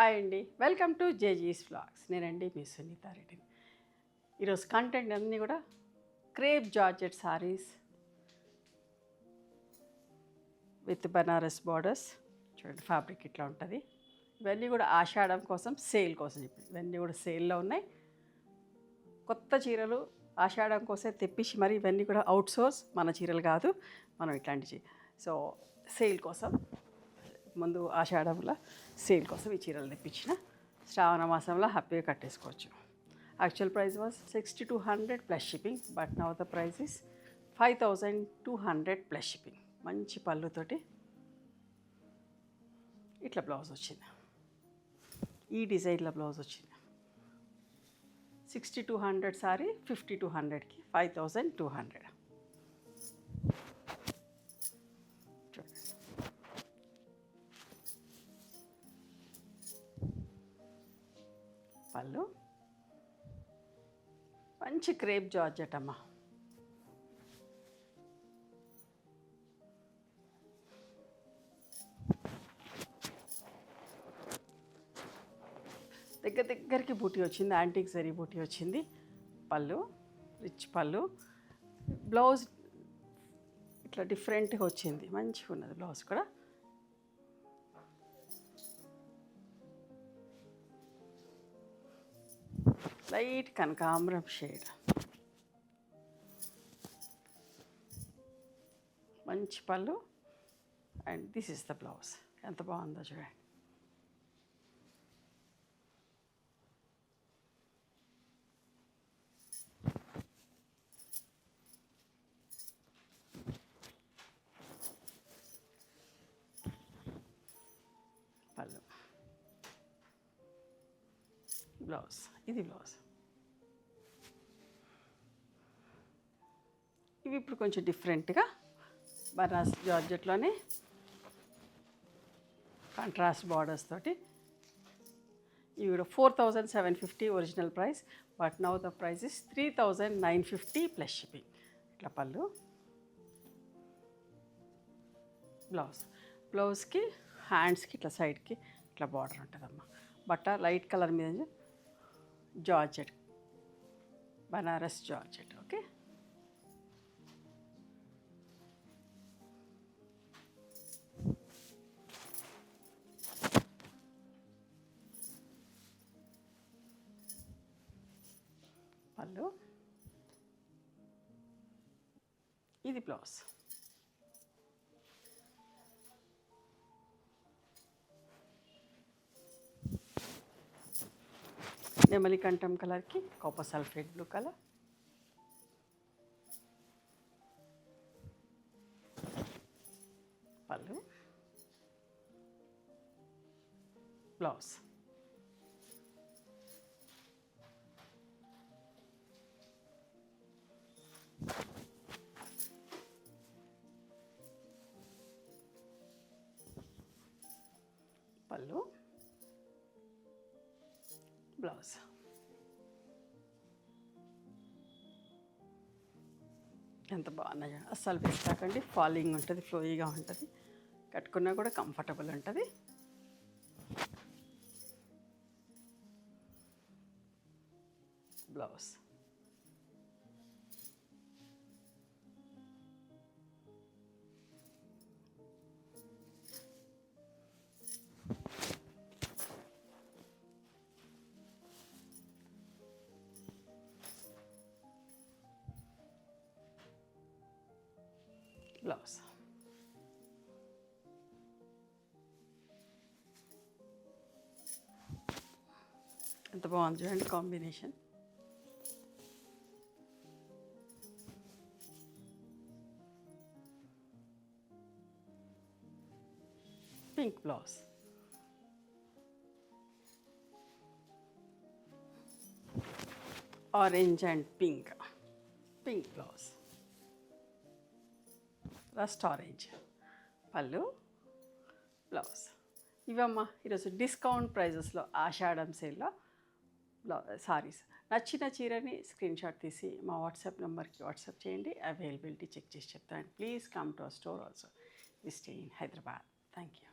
Hi అండి, welcome to జేజీస్ vlogs. నేనండి మీ సునీత రెడ్డిని. ఈరోజు కంటెంట్ అన్నీ కూడా crepe georgette saris with Banaras borders. చూడండి, ఫ్యాబ్రిక్ ఇట్లా ఉంటుంది. ఇవన్నీ కూడా ఆషాఢం కోసం, సేల్ కోసం చెప్పి ఇవన్నీ కూడా సేల్లో ఉన్నాయి. కొత్త చీరలు ఆషాఢం కోసం తెప్పించి మరి ఇవన్నీ కూడా అవుట్ సోర్స్, మన చీరలు కాదు. మనం ఇట్లాంటి సో సేల్ కోసం ముందు ఆషాఢంలో సేల్ కోసం ఈ చీరలు తెప్పించిన. శ్రావణ మాసంలో హ్యాపీగా కట్టేసుకోవచ్చు. Actual price was 6200 plus shipping, but now the price is 5200 plus shipping. మంచి పళ్ళుతోటి ఇట్లా బ్లౌజ్ వచ్చింది. ఈ డిజైన్లో బ్లౌజ్ వచ్చింది. 6200 సారీ 5200కి 5200. పళ్ళు మంచి క్రేప్ జార్జెట్ అమ్మ. దగ్గరికి బూటీ వచ్చింది, యాంటిక్ జరీ బూటీ వచ్చింది. పళ్ళు రిచ్ పళ్ళు. బ్లౌజ్ ఇట్లా డిఫరెంట్గా వచ్చింది, మంచిగా ఉన్నది బ్లౌజ్ కూడా. లైట్ కనకాంబరం షేడ్, మంచి పళ్ళు. And this is the blouse. ఎంత బాగుందో చూడండి. పళ్ళు, బ్లౌజ్. ఇది బ్లౌజ్. ఇవి ఇప్పుడు కొంచెం డిఫరెంట్గా బనారస్ జార్జెట్లోనే కాంట్రాస్ట్ బార్డర్స్ తోటి. ఇవి కూడా 4750 original price, but now the price is 3950 plus shipping. ఇట్లా పళ్ళు, బ్లౌజ్. బ్లౌజ్కి హ్యాండ్స్కి ఇట్లా సైడ్కి ఇట్లా బార్డర్ ఉంటుందమ్మా. బట్ట లైట్ కలర్ మీద జార్జెట్, బనారస్ జార్జెట్. ఓకే, పళ్ళు. ఇది బ్లౌజ్. నెమలి కంఠం కలర్కి కాపర్ సల్ఫేట్ బ్లూ కలర్. పళ్ళు, బ్లౌజ్. పళ్ళు, బ్లౌజ్. ఎంత బాగున్నాయో. అస్సలు వేస్తాకండి, ఫాలింగ్ ఉంటుంది, ఫ్లోయిగా ఉంటుంది, కట్టుకున్నా కూడా కంఫర్టబుల్ ఉంటుంది. బ్లౌజ్. బ్లౌజ్. ఎంత బాగుంది చూడండి combination. Pink blouse. Orange and pink. Pink blouse, rust orange. పళ్ళు, బ్లౌజ్. ఇవమ్మా ఈరోజు డిస్కౌంట్ ప్రైజెస్లో ఆషాఢం సేల్లో సారీస్. నచ్చిన చీరని స్క్రీన్ షాట్ తీసి మా వాట్సాప్ నెంబర్కి వాట్సాప్ చేయండి. అవైలబిలిటీ చెక్ చేసి చెప్తాను. Please come to our store also. We stay in Hyderabad. Thank you.